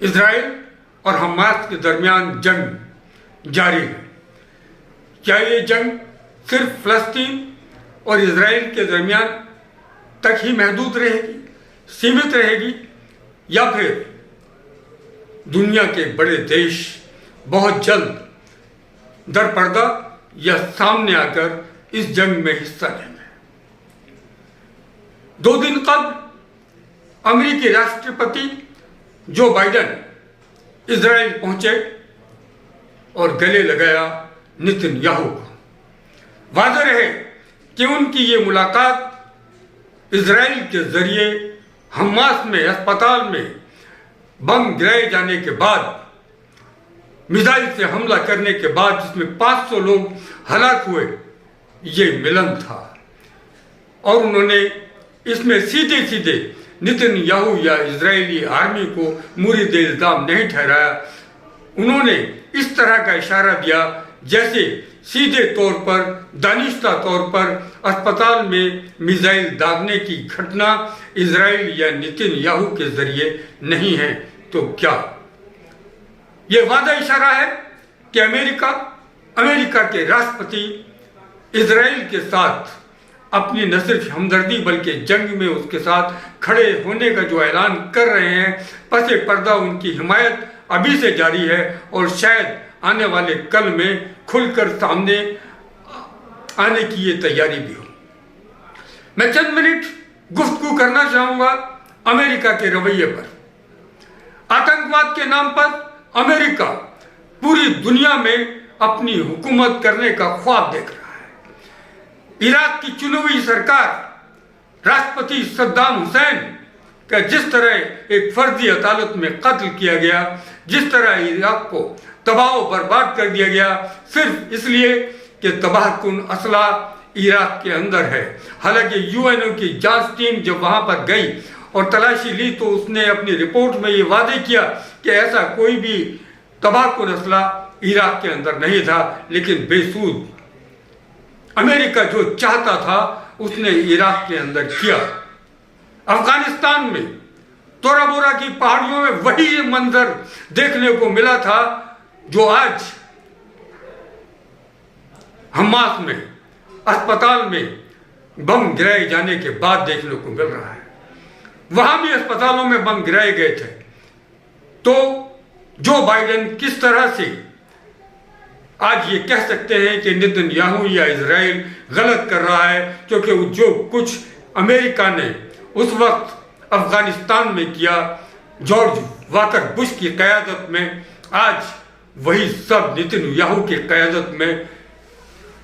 Israel और Hamas के दरमियान जंग जारी है। क्या ये जंग सिर्फ फ़लस्तीन और इजराइल के दरमियान तक ही महदूद रहेगी, सीमित रहेगी, या फिर दुनिया के बड़े देश बहुत जल्द दरपर्दा या सामने आकर इस जंग में हिस्सा लेंगे? 2 दिन कबल अमेरिकी राष्ट्रपति जो बाइडेन इजराइल पहुंचे और गले लगाया नेतन्याहू को। वाज़ेह है कि उनकी ये मुलाकात इजराइल के जरिए हमास में अस्पताल में बम गिराए जाने के बाद, मिसाइल से हमला करने के बाद जिसमें 500 लोग हलाक हुए, ये मिलन था। और उन्होंने इसमें सीधे सीधे नेतन्याहू या इजरायली आर्मी को मुरीद इल्ज़ाम नहीं ठहराया। उन्होंने इस तरह का इशारा दिया जैसे सीधे तौर पर, दानिस्ता तौर पर अस्पताल में मिसाइल दागने की घटना इजराइल या नेतन्याहू के जरिए नहीं है। तो क्या ये वादा इशारा है कि अमेरिका के राष्ट्रपति इजराइल के साथ अपनी न सिर्फ हमदर्दी बल्कि जंग में उसके साथ खड़े होने का जो ऐलान कर रहे हैं, पसे पर्दा उनकी हिमायत अभी से जारी है और शायद आने वाले कल में खुलकर सामने आने की ये तैयारी भी हो। मैं चंद मिनट गुफ्तगू करना चाहूंगा अमेरिका के रवैये पर। आतंकवाद के नाम पर अमेरिका पूरी दुनिया में अपनी हुकूमत करने का ख्वाब देख रहा है। इराक की चुनी हुई सरकार, राष्ट्रपति सद्दाम हुसैन का जिस तरह एक फर्जी अदालत में कत्ल किया गया, जिस तरह इराक को तबाह बर्बाद कर दिया गया सिर्फ इसलिए कि तबाहकुन असला इराक के अंदर है। हालांकि यूएनओ की जांच टीम जब वहां पर गई और तलाशी ली तो उसने अपनी रिपोर्ट में ये वादे किया कि ऐसा कोई भी तबाहकुन असला इराक के अंदर नहीं था। लेकिन बेसूद अमेरिका जो चाहता था उसने इराक के अंदर किया। अफगानिस्तान में तोरा बोरा की पहाड़ियों में वही मंजर देखने को मिला था जो आज हमास में अस्पताल में बम गिराए जाने के बाद देखने को मिल रहा है। वहां भी अस्पतालों में बम गिराए गए थे। तो जो बाइडेन किस तरह से आज ये कह सकते हैं कि नेतन्याहू या इजराइल गलत कर रहा है, क्योंकि जो कुछ अमेरिका ने उस वक्त अफगानिस्तान में किया जॉर्ज वाकर बुश की क़यादत में, आज वही सब नेतन्याहू की क़यादत में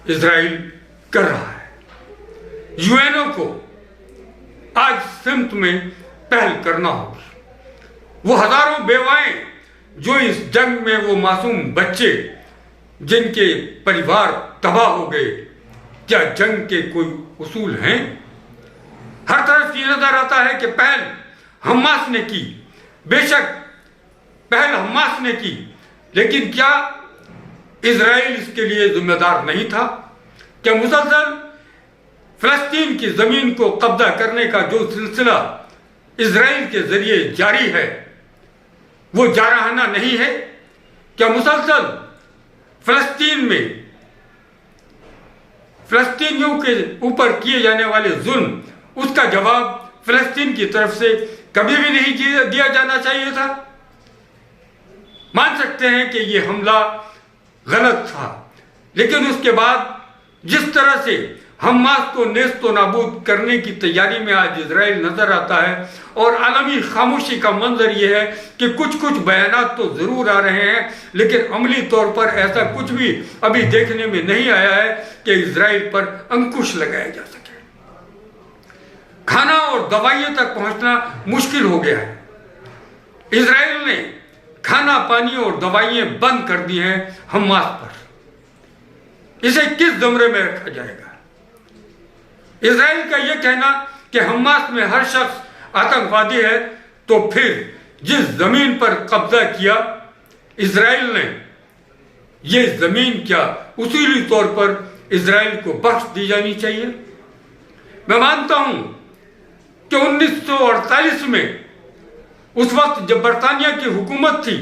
इजराइल कर रहा है। यूएनओ को आज सिमत में पहल करना होगी। वो हजारों बेवाएं जो इस जंग में, वो मासूम बच्चे जिनके परिवार तबाह हो गए, क्या जंग के कोई उसूल हैं? हर तरफ ये नजर आता है कि पहल हमास ने की। बेशक पहल हमास ने की, लेकिन क्या इजराइल इसके लिए जिम्मेदार नहीं था? क्या मुसलसल फिलिस्तीन की जमीन को कब्जा करने का जो सिलसिला इजराइल के जरिए जारी है वो जारहाना नहीं है? क्या मुसलसल फिलिस्तीन में फिलिस्तीनियों के ऊपर किए जाने वाले जुल्म, उसका जवाब फिलिस्तीन की तरफ से कभी भी नहीं दिया जाना चाहिए था? मान सकते हैं कि ये हमला गलत था, लेकिन उसके बाद जिस तरह से हमास को नेस्तो नाबूद करने की तैयारी में आज इजराइल नजर आता है, और आलमी खामोशी का मंजर यह है कि कुछ कुछ बयानात तो जरूर आ रहे हैं, लेकिन अमली तौर पर ऐसा कुछ भी अभी देखने में नहीं आया है कि इजराइल पर अंकुश लगाया जा सके। खाना और दवाइयों तक पहुंचना मुश्किल हो गया है। इजराइल ने खाना, पानी और दवाइयां बंद कर दी हैं हमास पर। इसे किस ज़मरे में रखा जाएगा? इजराइल का यह कहना कि हमास में हर शख्स आतंकवादी है, तो फिर जिस जमीन पर कब्जा किया इजराइल ने, यह जमीन क्या उसूली तौर पर इजराइल को बख्श दी जानी चाहिए? मैं मानता हूं कि 1948 में उस वक्त जब बरतानिया की हुकूमत थी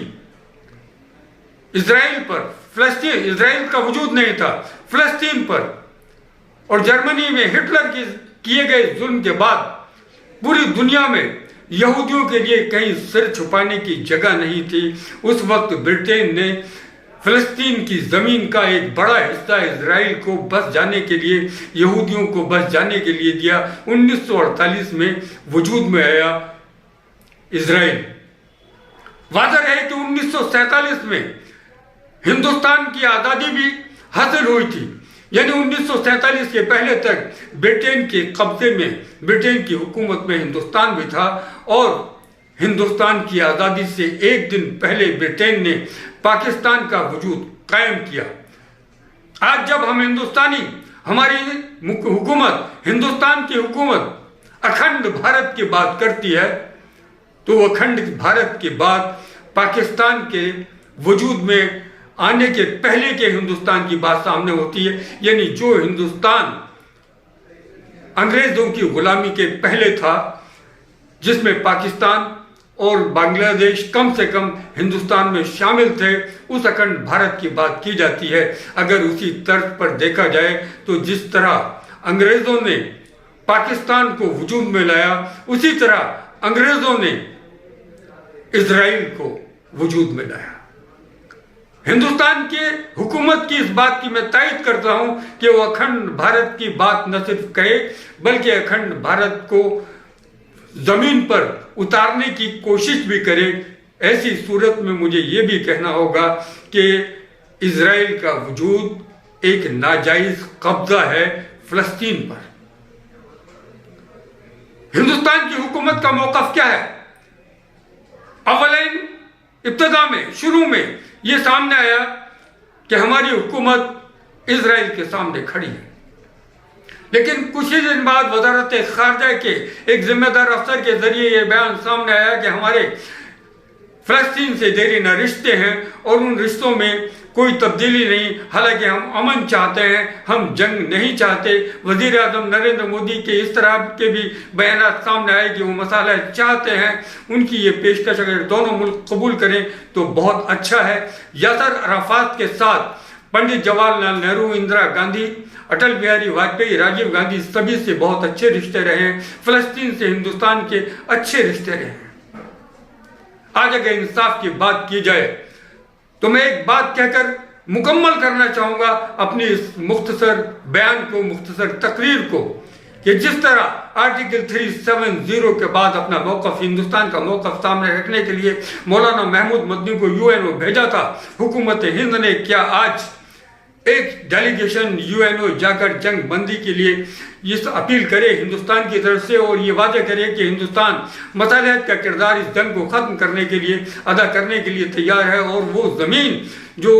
इजराइल पर, फिलिस्तीन, इजराइल का वजूद नहीं था, फिलिस्तीन पर, और जर्मनी में हिटलर के किए गए जुल्म के बाद पूरी दुनिया में यहूदियों के लिए कहीं सिर छुपाने की जगह नहीं थी। उस वक्त ब्रिटेन ने फिलिस्तीन की जमीन का एक बड़ा हिस्सा इजराइल को बस जाने के लिए, यहूदियों को बस जाने के लिए दिया। 1948 में वजूद में आया इजराइल। वाज़ेह है कि 1947 में हिंदुस्तान की आज़ादी भी हासिल हुई थी, यानी 1947 के पहले तक ब्रिटेन के कब्जे में, ब्रिटेन की हुकूमत में हिंदुस्तान भी था। और हिंदुस्तान की आज़ादी से एक दिन पहले ब्रिटेन ने पाकिस्तान का वजूद कायम किया। आज जब हम हिंदुस्तानी, हमारी हुकूमत, हिंदुस्तान की हुकूमत अखंड भारत की बात करती है, तो अखंड भारत के बाद पाकिस्तान के वजूद में आने के पहले के हिंदुस्तान की बात सामने होती है। यानी जो हिंदुस्तान अंग्रेजों की गुलामी के पहले था, जिसमें पाकिस्तान और बांग्लादेश कम से कम हिंदुस्तान में शामिल थे, उस अखंड भारत की बात की जाती है। अगर उसी तर्ज पर देखा जाए तो जिस तरह अंग्रेजों ने पाकिस्तान को वजूद में लाया, उसी तरह अंग्रेजों ने इजराइल को वजूद में लाया। हिंदुस्तान के हुकूमत की इस बात की मैं तायद करता हूं कि वो अखंड भारत की बात न सिर्फ कहे, बल्कि अखंड भारत को जमीन पर उतारने की कोशिश भी करे। ऐसी सूरत में मुझे ये भी कहना होगा कि इजराइल का वजूद एक नाजायज कब्जा है फिलिस्तीन पर। हिंदुस्तान की हुकूमत का मौक़िफ़ क्या है? अवलन इब्तिदा में, शुरू में ये सामने आया कि हमारी हुकूमत इजराइल के सामने खड़ी है, लेकिन कुछ ही दिन बाद वजारत खारजा के एक जिम्मेदार अफसर के जरिए यह बयान सामने आया कि हमारे फिलिस्तीन से देरीना रिश्ते हैं और उन रिश्तों में कोई तब्दीली नहीं, हालांकि हम अमन चाहते हैं, हम जंग नहीं चाहते। वजीर आजम नरेंद्र मोदी के इस तरह के भी बयान सामने आए कि वो मसाला चाहते हैं। उनकी ये पेशकश अगर दोनों मुल्क कबूल करें तो बहुत अच्छा है। यासर अराफात के साथ पंडित जवाहरलाल नेहरू, इंदिरा गांधी, अटल बिहारी वाजपेयी, राजीव गांधी, सभी से बहुत अच्छे रिश्ते रहे हैं। फिलिस्तीन से हिंदुस्तान के अच्छे रिश्ते रहे हैं। आज अगर इंसाफ की बात की जाए तो मैं एक बात कहकर मुकम्मल करना चाहूंगा अपनी इस मुख्तसर बयान को, मुख्तसर तकरीर को, कि जिस तरह आर्टिकल 370 के बाद अपना मौक़िफ़, हिंदुस्तान का मौक़िफ़ सामने रखने के लिए मौलाना महमूद मदनी को यूएनओ भेजा था, हुकूमत हिंद ने क्या आज एक डेलीगेशन यूएनओ जाकर जंग बंदी के लिए इस अपील करे हिंदुस्तान की तरफ से और ये वादा करे कि हिंदुस्तान मसालियत का किरदार इस जंग को ख़त्म करने के लिए, अदा करने के लिए तैयार है और वो ज़मीन जो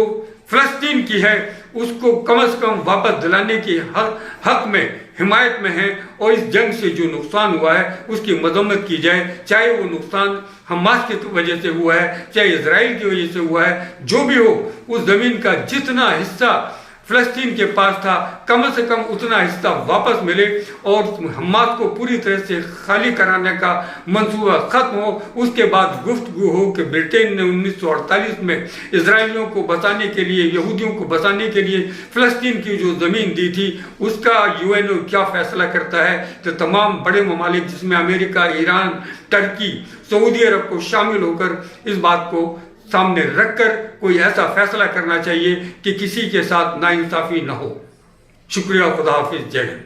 फिलिस्तीन की है उसको कम से कम वापस दिलाने की हक में, हिमायत में है, और इस जंग से जो नुकसान हुआ है उसकी मजम्मत की जाए, चाहे वो नुकसान हमास की वजह से हुआ है, चाहे इजराइल की वजह से हुआ है, जो भी हो, उस ज़मीन का जितना हिस्सा फिलिस्तीन के पास था कम से कम उतना हिस्सा वापस मिले और हमास को पूरी तरह से खाली कराने का मंसूबा ख़त्म हो। उसके बाद गुफ्तगू हो कि ब्रिटेन ने 1948 में इजराइलियों को बचाने के लिए, यहूदियों को बचाने के लिए फिलिस्तीन की जो ज़मीन दी थी उसका यूएनओ क्या फ़ैसला करता है। तो तमाम बड़े ममालिक जिसमें अमेरिका, ईरान, टर्की, सऊदी अरब को शामिल होकर इस बात को सामने रखकर कोई ऐसा फैसला करना चाहिए कि किसी के साथ नाइंसाफ़ी न हो। शुक्रिया, खुदा हाफिज़, जय हिंद।